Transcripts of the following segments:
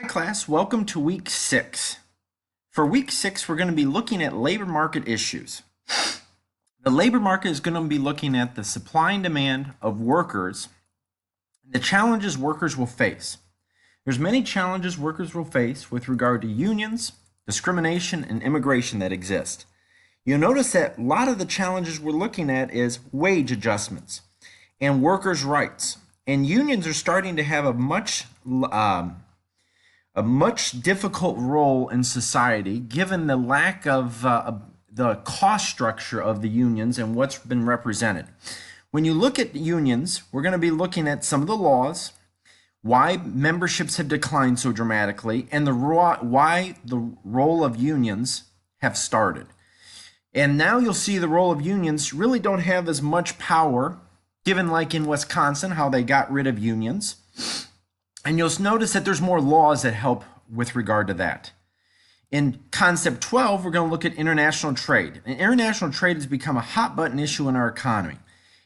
Hi class, welcome to week 6. For week 6, we're going to be looking at labor market issues. The labor market is going to be looking at the supply and demand of workers, the challenges workers will face. There's many challenges workers will face with regard to unions, discrimination, and immigration that exist. You'll notice that a lot of the challenges we're looking at is wage adjustments and workers' rights. And unions are starting to have a much difficult role in society given the lack of the cost structure of the unions and what's been represented. When you look at unions, we're going to be looking at some of the laws, why memberships have declined so dramatically, and why the role of unions have started. And now you'll see the role of unions really don't have as much power, given like in Wisconsin, how they got rid of unions. And you'll notice that there's more laws that help with regard to that. In concept 12, we're going to look at international trade. And international trade has become a hot button issue in our economy.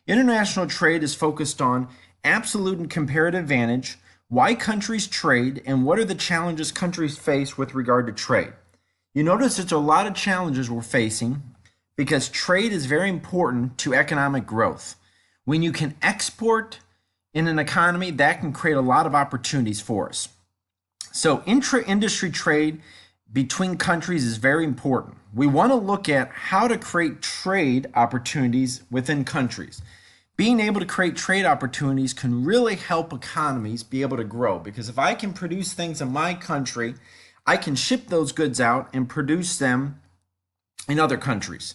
International trade is focused on absolute and comparative advantage, why countries trade, and what are the challenges countries face with regard to trade. You notice there's a lot of challenges we're facing because trade is very important to economic growth. When you can export in an economy, that can create a lot of opportunities for us. So intra-industry trade between countries is very important. We want to look at how to create trade opportunities within countries. Being able to create trade opportunities can really help economies be able to grow, because if I can produce things in my country, I can ship those goods out and produce them in other countries.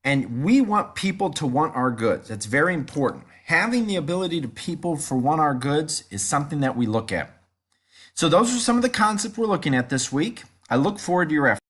And we want people to want our goods. That's very important. Having the ability to people for want our goods is something that we look at. So those are some of the concepts we're looking at this week. I look forward to your efforts.